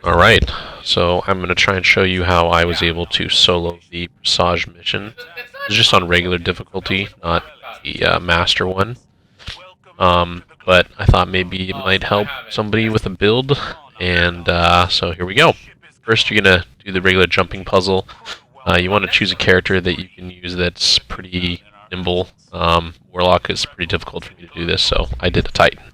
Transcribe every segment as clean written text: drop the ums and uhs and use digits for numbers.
Alright, so I'm going to try and show you how I was able to solo the Presage mission. It's just on regular difficulty, not the master one. But I thought maybe it might help somebody with a build, and so here we go. First you're going to do the regular jumping puzzle. You want to choose a character that you can use that's pretty nimble. Warlock is pretty difficult for me to do this, so I did a Titan.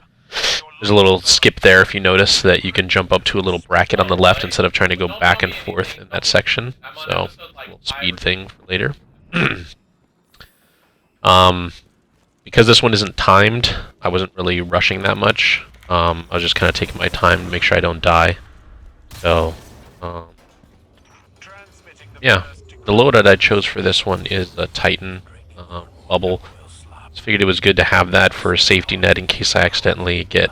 There's a little skip there if you notice that you can jump up to a little bracket on the left instead of trying to go back and forth in that section. So, a little speed thing for later. Because this one isn't timed, I wasn't really rushing that much. I was just kind of taking my time to make sure I don't die. So, yeah. The loadout I chose for this one is a Titan bubble. Just figured it was good to have that for a safety net in case I accidentally get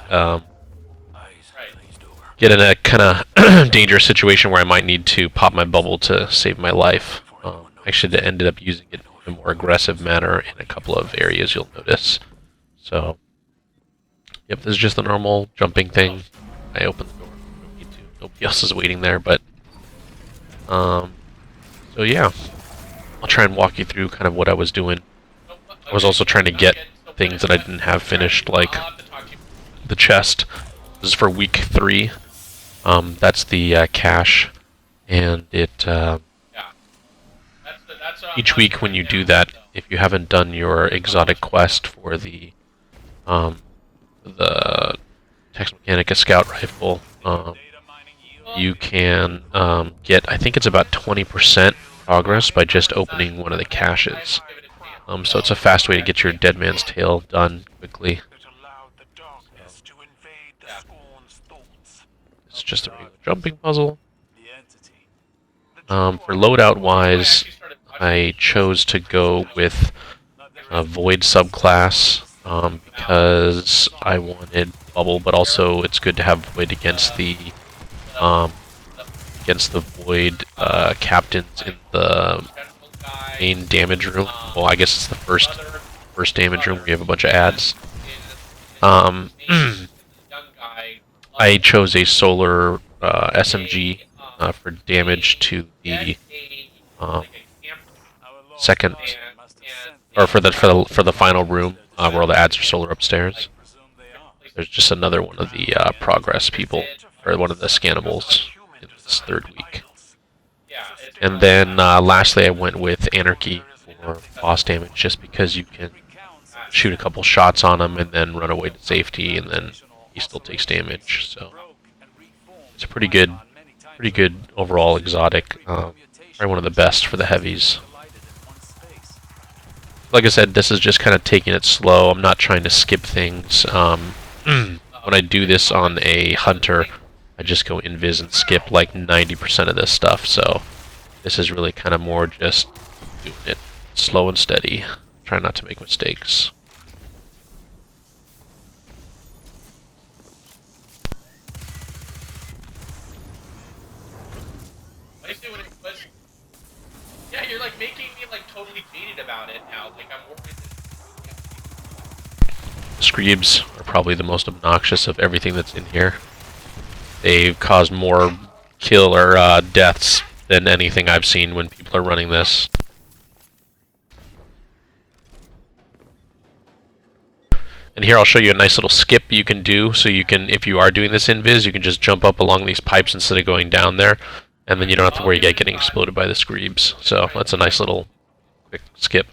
in a kind of dangerous situation where I might need to pop my bubble to save my life. Actually, I ended up using it in a more aggressive manner in a couple of areas you'll notice. So, yep, this is just the normal jumping thing. I open the door. Don't need to. Nobody else is waiting there, but so yeah, I'll try and walk you through kind of what I was doing. I was also trying to get things that I didn't have finished, like the chest. This is for week 3. That's the cache, and it each week when you do that, if you haven't done your exotic quest for the Tex Mechanica Scout Rifle, you can get, I think it's about 20% progress by just opening one of the caches. So it's a fast way to get your Dead Man's Tale done quickly. It's just a regular jumping puzzle. For loadout wise, I chose to go with a Void subclass because I wanted Bubble, but also it's good to have Void against the Void captains in the main damage room. Well, I guess it's the first damage room where you have a bunch of ads. I chose a solar SMG for damage to the second, or for the final room where all the ads are solar upstairs. There's just another one of the progress people, or one of the scannables in this 3rd week. And then lastly, I went with Anarchy for boss damage, just because you can shoot a couple shots on him and then run away to safety, and then he still takes damage. So it's a pretty good overall exotic. Probably one of the best for the heavies. Like I said, this is just kind of taking it slow. I'm not trying to skip things. When I do this on a hunter, I just go invis and skip like 90% of this stuff. So this is really kind of more just doing it slow and steady. Try not to make mistakes. Yeah, you're like making me like totally jaded about it now. Like I'm worried. Screebs are probably the most obnoxious of everything that's in here. They've caused more kill or deaths than anything I've seen when people are running this. And here I'll show you a nice little skip you can do, so you can, if you are doing this invis, you can just jump up along these pipes instead of going down there, and then you don't have to worry about getting exploded by the Screebs. So that's a nice little quick skip.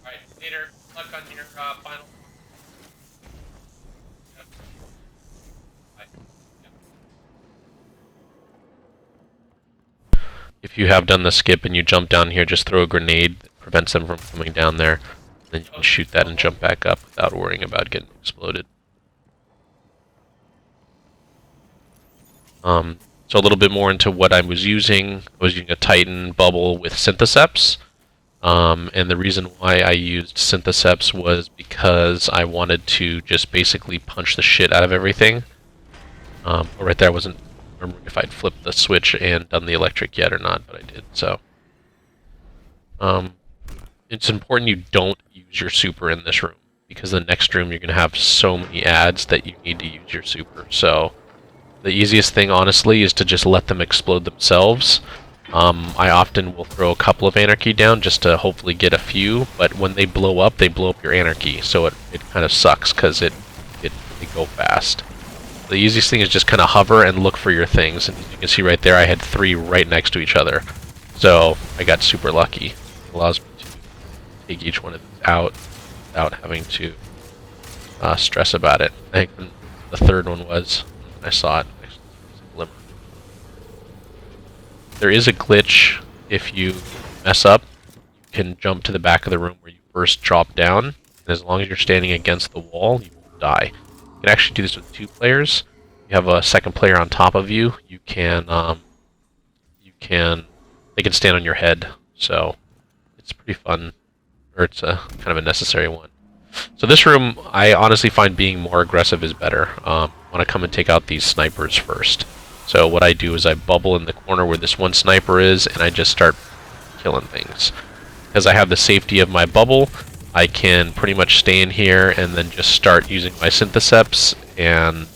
Alright, later. Luck on your final. If you have done the skip and you jump down here, just throw a grenade that prevents them from coming down there. Then you can shoot that and jump back up without worrying about getting exploded. So a little bit more into what I was using. I was using a Titan bubble with Syntheseps. And the reason why I used Syntheseps was because I wanted to just basically punch the shit out of everything. Right there, I wasn't remembering if I'd flipped the switch and done the electric yet or not, but I did. So it's important you don't use your super in this room. because the next room you're going to have so many ads that you need to use your super. So the easiest thing, honestly, is to just let them explode themselves. I often will throw a couple of anarchy down just to hopefully get a few, but when they blow up your anarchy, so it kind of sucks because they go fast. The easiest thing is just kind of hover and look for your things, and as you can see right there, I had 3 right next to each other. So I got super lucky. It allows me to take each one of these out without having to stress about it. I think the third one was when I saw it. There is a glitch. If you mess up, you can jump to the back of the room where you first dropped down, and as long as you're standing against the wall, you won't die. You can actually do this with 2 players. You have a second player on top of you. They can stand on your head. So it's pretty fun, or it's a kind of a necessary one. So this room, I honestly find being more aggressive is better. I want to come and take out these snipers first. So what I do is I bubble in the corner where this one sniper is, and I just start killing things. Because I have the safety of my bubble, I can pretty much stay in here and then just start using my syntheseps and,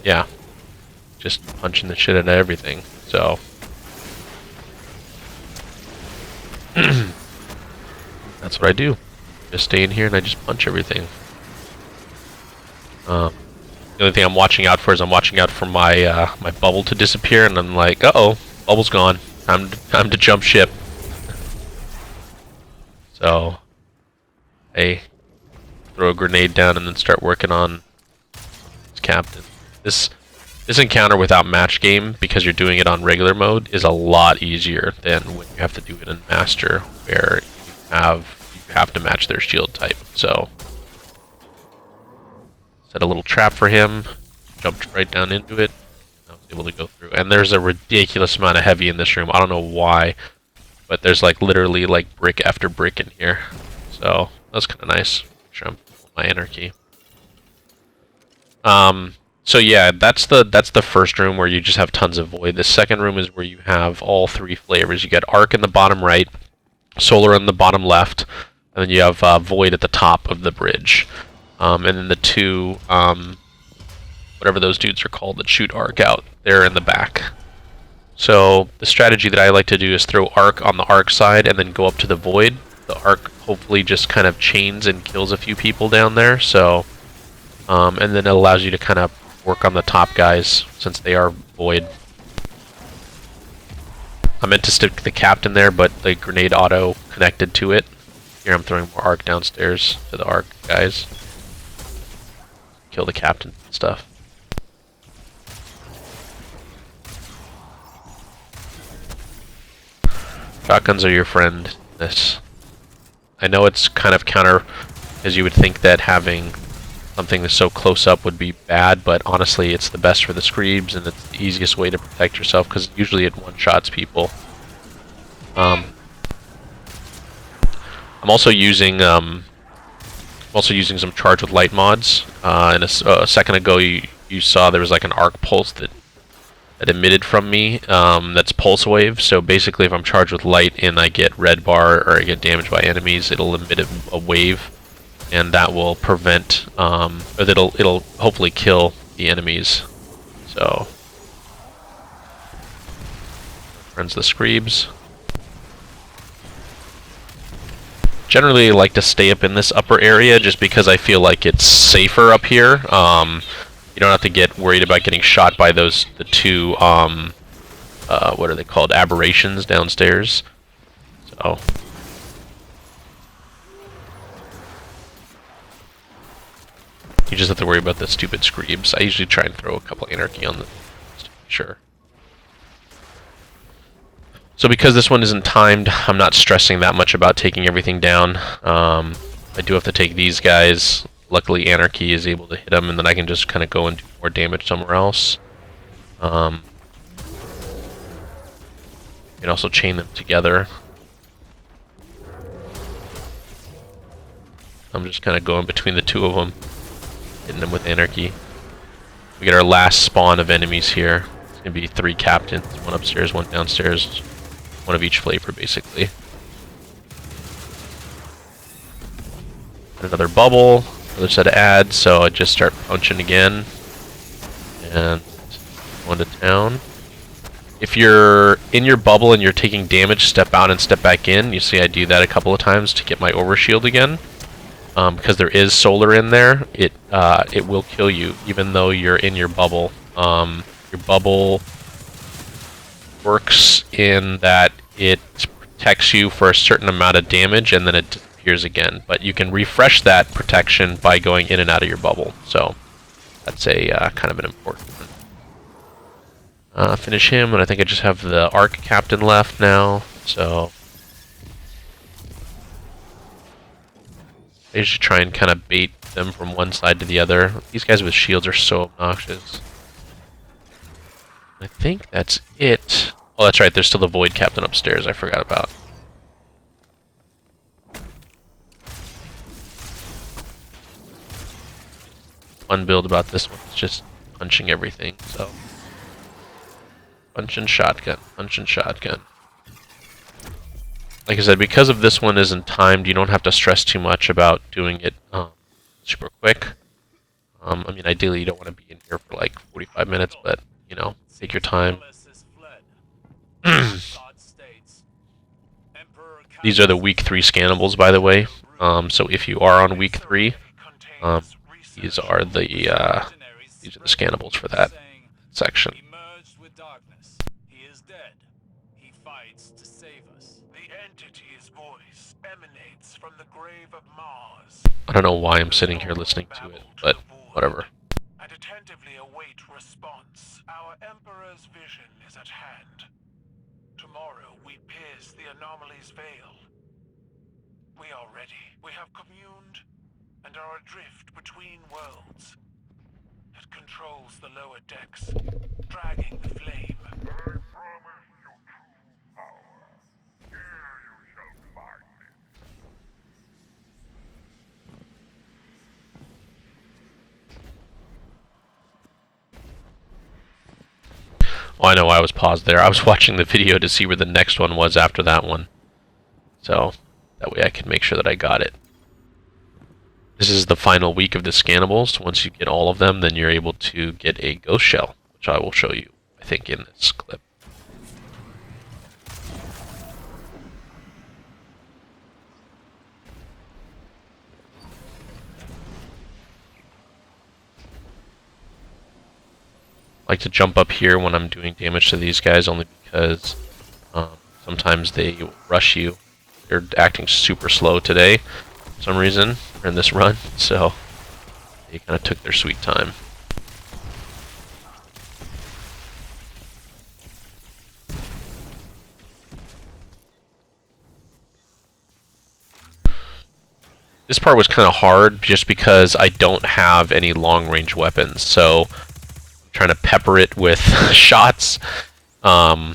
yeah, just punching the shit out of everything. So that's what I do. Just stay in here and I just punch everything. The only thing I'm watching out for is my my bubble to disappear, and I'm like, uh-oh, bubble's gone. Time to jump ship. So I throw a grenade down and then start working on this captain. This encounter without match game, because you're doing it on regular mode, is a lot easier than when you have to do it in master, where you have to match their shield type. So set a little trap for him, jumped right down into it. I was able to go through. And there's a ridiculous amount of heavy in this room. I don't know why, but there's like literally like brick after brick in here. So that's kind of nice. Make sure I'm full of my anarchy. So yeah, that's the first room where you just have tons of void. The second room is where you have all 3 flavors. You get arc in the bottom right, solar in the bottom left, and then you have void at the top of the bridge. And then the 2, whatever those dudes are called that shoot arc out, they're in the back. So the strategy that I like to do is throw arc on the arc side and then go up to the void. The arc hopefully just kind of chains and kills a few people down there. So, and then it allows you to kind of work on the top guys since they are void. I meant to stick the captain there, but the grenade auto connected to it. Here I'm throwing more arc downstairs to the arc guys. Kill the captain and stuff. Shotguns are your friend. This, I know it's kind of counter, as you would think that having something that's so close up would be bad, but honestly it's the best for the screebs and it's the easiest way to protect yourself because usually it one-shots people. I'm also using some charge with light mods. And a second ago you saw there was like an arc pulse that emitted from me. That's pulse wave. So basically, if I'm charged with light and I get red bar or I get damaged by enemies, it'll emit a wave, and that will prevent or it'll hopefully kill the enemies. So friends the screebs. Generally, I like to stay up in this upper area just because I feel like it's safer up here. You don't have to get worried about getting shot by the 2, what are they called, aberrations downstairs. So you just have to worry about the stupid screebs. I usually try and throw a couple anarchy on them just to be sure. So because this one isn't timed, I'm not stressing that much about taking everything down. I do have to take these guys. Luckily, Anarchy is able to hit them, and then I can just kind of go and do more damage somewhere else. You can also chain them together. I'm just kind of going between the 2 of them, hitting them with Anarchy. We get our last spawn of enemies here. It's going to be 3 captains, 1 upstairs, 1 downstairs. 1 of each flavor, basically. Another bubble, another set of ads, so I just start punching again. And going to town. If you're in your bubble and you're taking damage, step out and step back in. You see I do that a couple of times to get my overshield again. Because there is solar in there, it will kill you even though you're in your bubble. Your bubble works in that it protects you for a certain amount of damage and then it disappears again. But you can refresh that protection by going in and out of your bubble. So that's a kind of an important one. Finish him, and I think I just have the Arc Captain left now, so I usually try and kind of bait them from one side to the other. These guys with shields are so obnoxious. I think that's it. Oh, that's right, there's still the Void Captain upstairs I forgot about. Fun build about this one is just punching everything, so... Punch and shotgun, punch and shotgun. Like I said, because of this one isn't timed, you don't have to stress too much about doing it super quick. I mean, ideally you don't want to be in here for like 45 minutes, but, you know, take your time. These are the week 3 scannables, by the way. So if you are on week 3, these are the scannables for that section. I don't know why I'm sitting here listening to it, but whatever. And attentively await response. Our Emperor's vision is at hand. Tomorrow we pierce the anomaly's veil. We are ready. We have communed and are adrift between worlds. It controls the lower decks, dragging the flame. I promise you true power. Here you shall find me. Well, I know I was paused there. I was watching the video to see where the next one was after that one. So, that way I can make sure that I got it. This is the final week of the scannables. Once you get all of them, then you're able to get a ghost shell, which I will show you, I think, in this clip. I like to jump up here when I'm doing damage to these guys, only because sometimes they rush you. They're acting super slow today for some reason in this run, so they kind of took their sweet time. This part was kind of hard just because I don't have any long-range weapons, so trying to pepper it with shots. I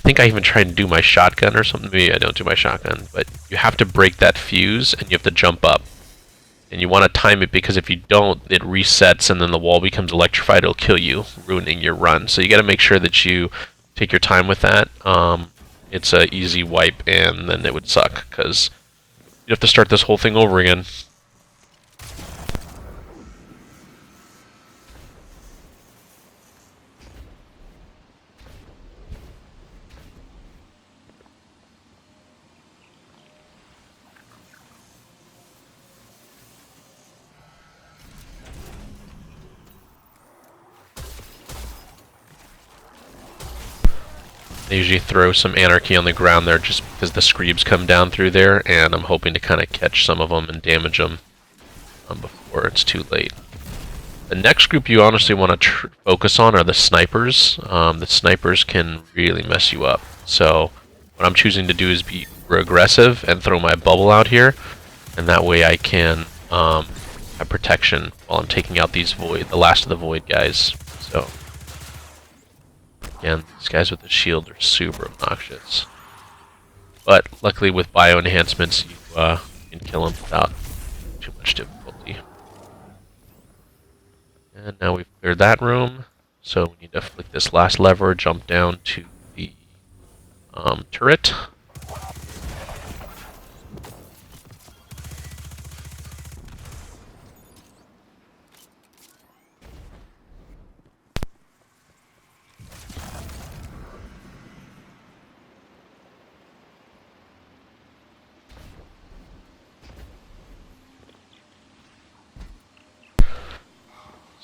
think I even tried to do my shotgun or something. Maybe I don't do my shotgun, but you have to break that fuse and you have to jump up. And you want to time it because if you don't, it resets and then the wall becomes electrified. It'll kill you, ruining your run. So you got to make sure that you take your time with that. It's an easy wipe and then it would suck because you have to start this whole thing over again. They usually throw some anarchy on the ground there just because the screebs come down through there, and I'm hoping to kind of catch some of them and damage them before it's too late. The next group you honestly want to focus on are the snipers. The snipers can really mess you up. So what I'm choosing to do is be aggressive and throw my bubble out here, and that way I can have protection while I'm taking out these the last of the void guys. So. Again, these guys with the shield are super obnoxious. But luckily with bio enhancements, you can kill them without too much difficulty. And now we've cleared that room, so we need to flick this last lever, jump down to the turret.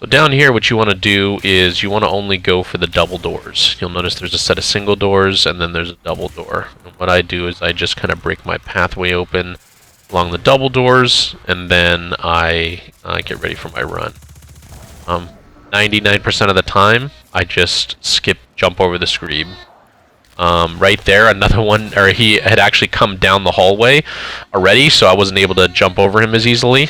So down here, what you want to do is you want to only go for the double doors. You'll notice there's a set of single doors, and then there's a double door. And what I do is I just kind of break my pathway open along the double doors, and then I get ready for my run. 99% of the time, I just jump over the screeb. Right there, another one, or he had actually come down the hallway already, so I wasn't able to jump over him as easily.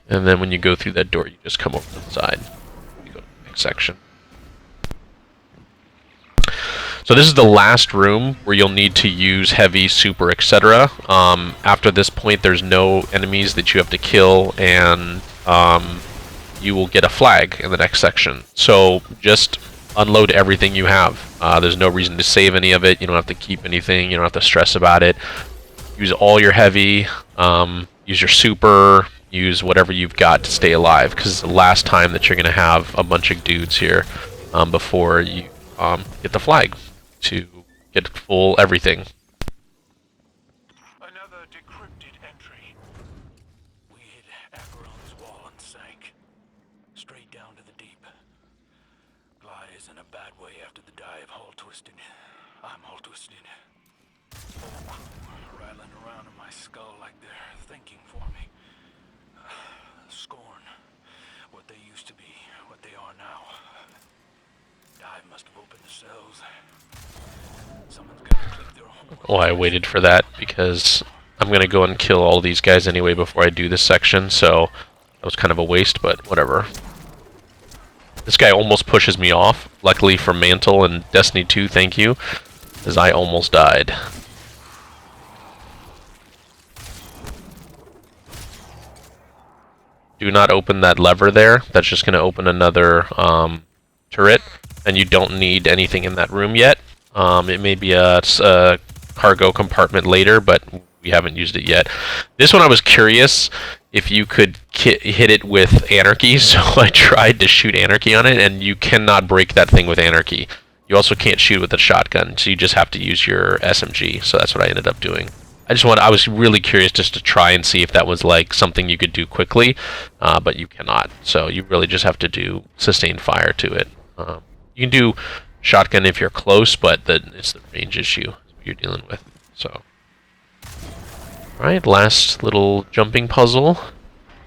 And then when you go through that door, you just come over to the side. You go to the next section. So this is the last room where you'll need to use heavy, super, etc. After this point, there's no enemies that you have to kill, and you will get a flag in the next section. So just unload everything you have. There's no reason to save any of it. You don't have to keep anything. You don't have to stress about it. Use all your heavy, use your super, use whatever you've got to stay alive, because it's the last time that you're going to have a bunch of dudes here before you get the flag to get full everything. Another decrypted entry. We hit Acheron's wall and sank. Straight down to the deep. Lies in a bad way after the dive, all twisted. I'm all twisted. Rattling around in my skull like they're thinking for me. Scorn. What they used to be, what they are now. Dive must have opened the cells. Someone's gonna click their horn. Well, I waited for that because I'm going to go and kill all these guys anyway before I do this section, so that was kind of a waste, but whatever. This guy almost pushes me off. Luckily for Mantle and Destiny 2, thank you, as I almost died. Do not open that lever there. That's just going to open another turret, and you don't need anything in that room yet. It may be a cargo compartment later, but we haven't used it yet. This one I was curious if you could hit it with Anarchy, so I tried to shoot Anarchy on it, and you cannot break that thing with Anarchy. You also can't shoot with a shotgun, so you just have to use your SMG, so that's what I ended up doing. I was really curious just to try and see if that was like something you could do quickly, but you cannot. So you really just have to do sustained fire to it. You can do shotgun if you're close, but it's the range issue you're dealing with. So, alright, last little jumping puzzle.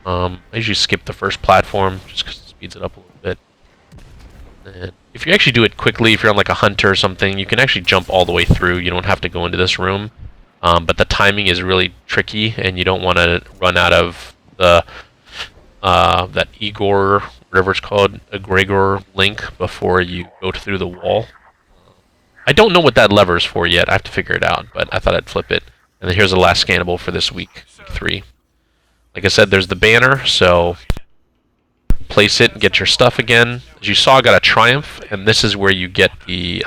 I usually skip the first platform just because it speeds it up a little bit. And if you actually do it quickly, if you're on like a hunter or something, you can actually jump all the way through. You don't have to go into this room. But the timing is really tricky, and you don't want to run out of the that Igor, whatever it's called, Egregor link before you go through the wall. I don't know what that lever is for yet. I have to figure it out, but I thought I'd flip it. And then here's the last scannable for this week 3. Like I said, there's the banner, so place it and get your stuff again. As you saw, I got a Triumph, and this is where you get the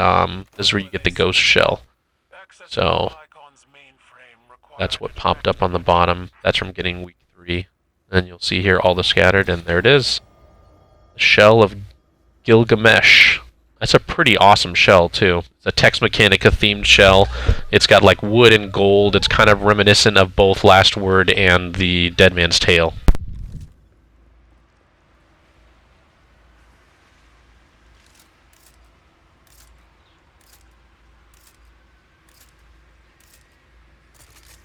ghost shell. So that's what popped up on the bottom. That's from getting week 3. And you'll see here all the scattered, and there it is. The shell of Gilgamesh. That's a pretty awesome shell, too. It's a Tex Mechanica themed shell. It's got like wood and gold. It's kind of reminiscent of both Last Word and the Dead Man's Tale.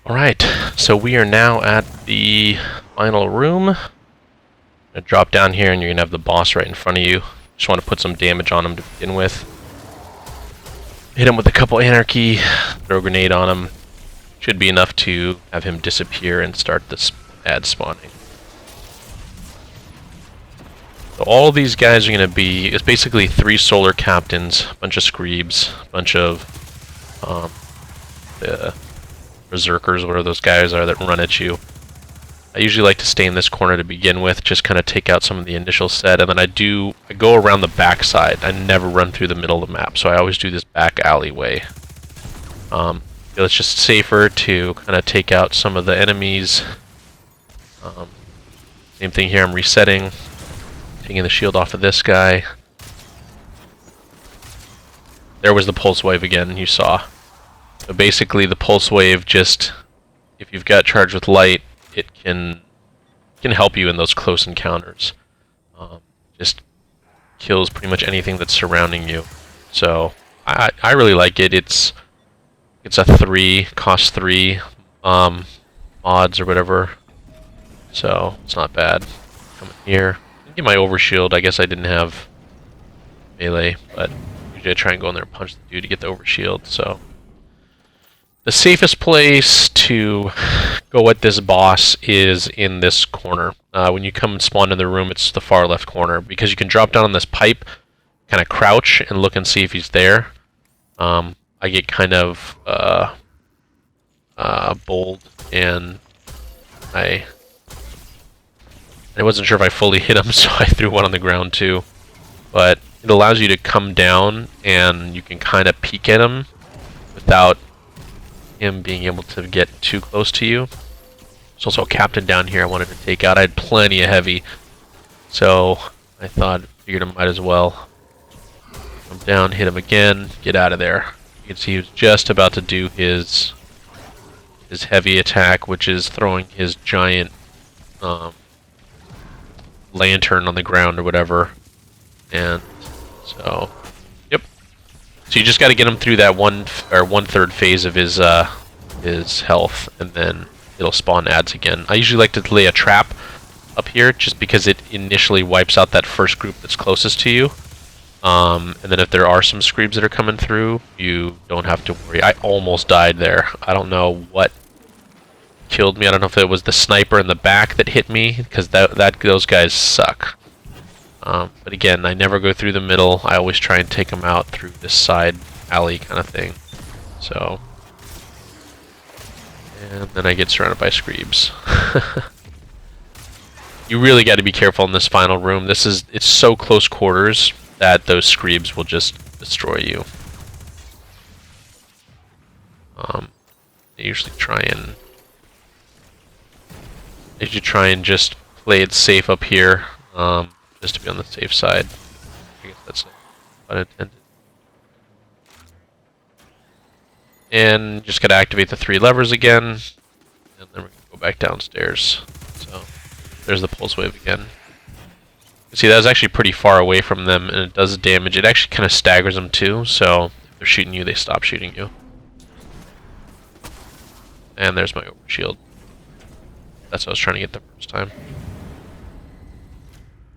Alright, so we are now at the final room. I'm going to drop down here and you're going to have the boss right in front of you. Just want to put some damage on him to begin with. Hit him with a couple Anarchy, throw a grenade on him. Should be enough to have him disappear and start the ad spawning. So all these guys are going to be, it's basically 3 solar captains, a bunch of screebs, a bunch of berserkers, whatever those guys are that run at you. I usually like to stay in this corner to begin with, just kind of take out some of the initial set, and then I go around the back side. I never run through the middle of the map, so I always do this back alleyway. It's just safer to kind of take out some of the enemies. Same thing here, I'm resetting, taking the shield off of this guy. There was the pulse wave again, you saw. So basically the pulse wave just if you've got charged with light, it can help you in those close encounters. Just kills pretty much anything that's surrounding you. So I really like it. It's a 3, cost 3 mods or whatever. So it's not bad. Come in here. Get my overshield. I guess I didn't have melee, but usually I try and go in there and punch the dude to get the overshield. So the safest place to go at this boss is in this corner. When you come and spawn in the room, it's the far left corner, because you can drop down on this pipe, kind of crouch, and look and see if he's there. I get kind of bold, and I wasn't sure if I fully hit him, so I threw one on the ground too. But it allows you to come down, and you can kind of peek at him without him being able to get too close to you. There's also a captain down here I wanted to take out. I had plenty of heavy, so I figured I might as well come down, hit him again, get out of there. You can see he was just about to do his heavy attack, which is throwing his giant lantern on the ground or whatever. And so, yep. So you just got to get him through that 1/3 phase of his health, and then it'll spawn ads again. I usually like to lay a trap up here, just because it initially wipes out that first group that's closest to you. And then if there are some screams that are coming through, you don't have to worry. I almost died there. I don't know what killed me. I don't know if it was the sniper in the back that hit me, because those guys suck. But again, I never go through the middle. I always try and take them out through this side alley kind of thing. So, and then I get surrounded by screebs. You really got to be careful in this final room. It's so close quarters that those screebs will just destroy you. They usually try and just play it safe up here, just to be on the safe side. I guess that's unintended. And just gotta activate the 3 levers again, and then we're gonna go back downstairs. So there's the pulse wave again. See, that was actually pretty far away from them, and it does damage. It actually kind of staggers them too, so if they're shooting you, they stop shooting you. And there's my overshield. That's what I was trying to get the first time.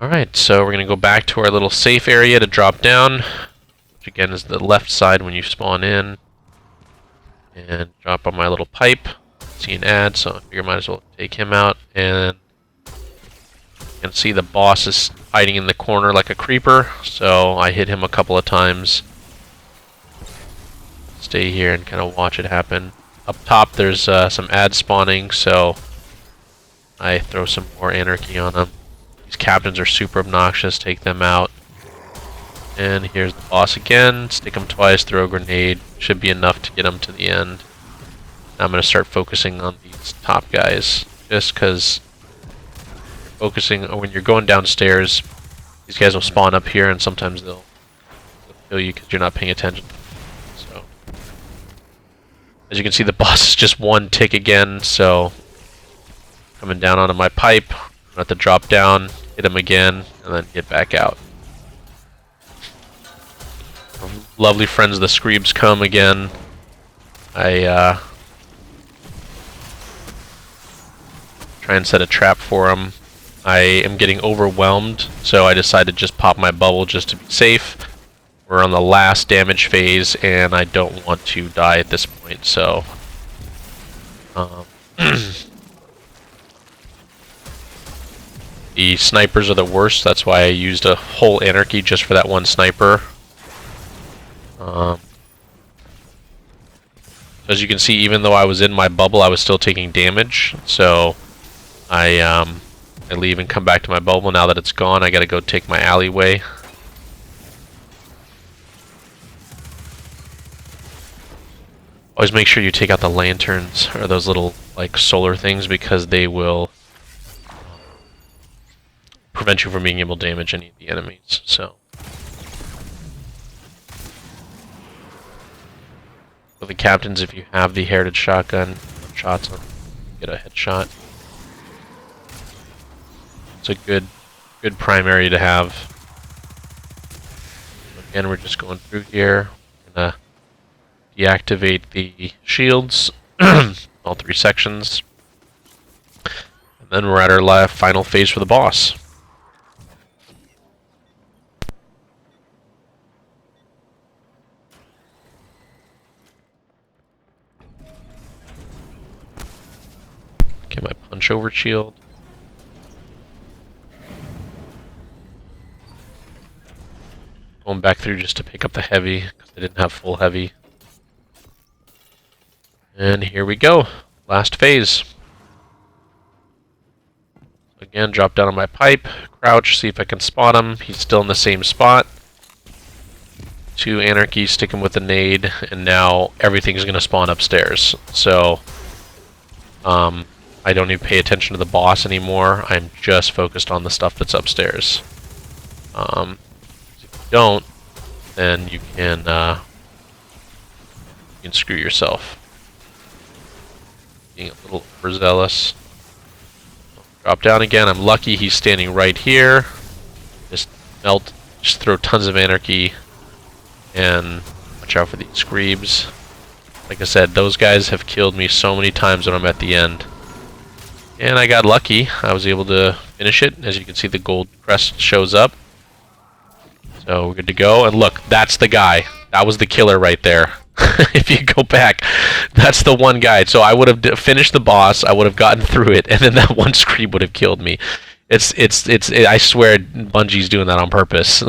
Alright, so we're going to go back to our little safe area to drop down, which again is the left side when you spawn in. And drop on my little pipe. See an ad, so I figure I might as well take him out. And you can see the boss is hiding in the corner like a creeper, so I hit him a couple of times. Stay here and kind of watch it happen. Up top there's some ads spawning, so I throw some more anarchy on them. These captains are super obnoxious, take them out. And here's the boss again, stick him twice, throw a grenade, should be enough to get him to the end. Now I'm going to start focusing on these top guys, just because when you're going downstairs, these guys will spawn up here, and sometimes they'll kill you because you're not paying attention. So, as you can see, the boss is just one tick again, so coming down onto my pipe, I'm going to have to drop down, hit him again, and then get back out. Lovely friends the screebs come again. I try and set a trap for them. I am getting overwhelmed, so I decided to just pop my bubble just to be safe. We're on the last damage phase, and I don't want to die at this point, so the snipers are the worst. That's why I used a whole anarchy just for that one sniper. As you can see, even though I was in my bubble, I was still taking damage. So I leave and come back to my bubble. Now that it's gone, I gotta go take my alleyway. Always make sure you take out the lanterns, or those little like solar things, because they will prevent you from being able to damage any of the enemies. So for the captains, if you have the heritage shotgun, shots on get a headshot. It's a good primary to have. Again, we're just going through here. We're gonna deactivate the shields, all 3 sections. And then we're at our final phase for the boss. Get my punch over shield. Going back through just to pick up the heavy, because I didn't have full heavy. And here we go. Last phase. Again, drop down on my pipe, crouch, see if I can spot him. He's still in the same spot. 2 Anarchy, stick him with a nade, and now everything's going to spawn upstairs. So, I don't even pay attention to the boss anymore. I'm just focused on the stuff that's upstairs. If you don't, then you can screw yourself. Being a little overzealous. Drop down again. I'm lucky he's standing right here. Just throw tons of Anarchy, and watch out for these Screebs. Like I said, those guys have killed me so many times when I'm at the end. And I got lucky. I was able to finish it. As you can see, the gold crest shows up. So we're good to go. And look, that's the guy. That was the killer right there. If you go back, that's the one guy. So I would have finished the boss. I would have gotten through it, and then that one Screeb would have killed me. I swear, Bungie's doing that on purpose.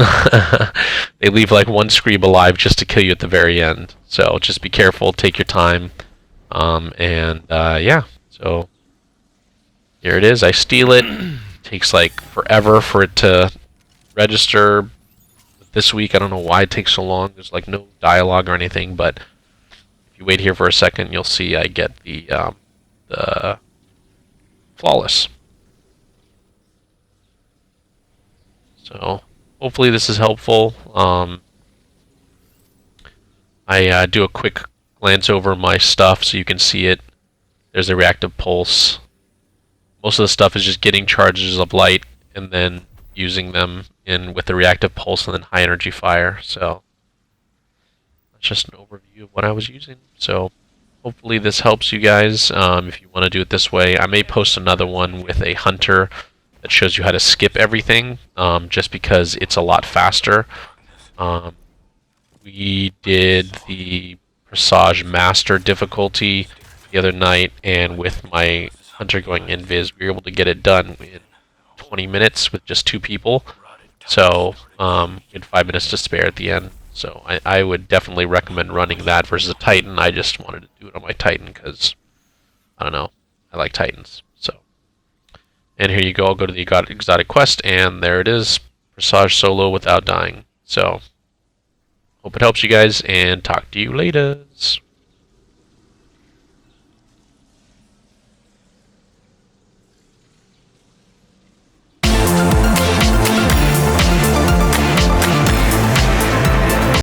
They leave like one Screeb alive just to kill you at the very end. So just be careful. Take your time. Yeah. So here it is. I steal it. Takes like forever for it to register. This week, I don't know why it takes so long. There's like no dialogue or anything, but if you wait here for a second, you'll see I get the flawless. So hopefully this is helpful. I do a quick glance over my stuff so you can see it. There's a reactive pulse. Most of the stuff is just getting charges of light and then using them in with the reactive pulse and then high energy fire. So that's just an overview of what I was using. So hopefully this helps you guys. If you want to do it this way, I may post another one with a hunter that shows you how to skip everything, just because it's a lot faster. We did the Presage Master difficulty the other night, and with my hunter going invis, we were able to get it done in 20 minutes with just 2 people. So we had 5 minutes to spare at the end. So I would definitely recommend running that versus a Titan. I just wanted to do it on my Titan because, I don't know, I like Titans. So, and here you go. I'll go to the exotic quest, and there it is. Presage solo without dying. So, hope it helps you guys, and talk to you later.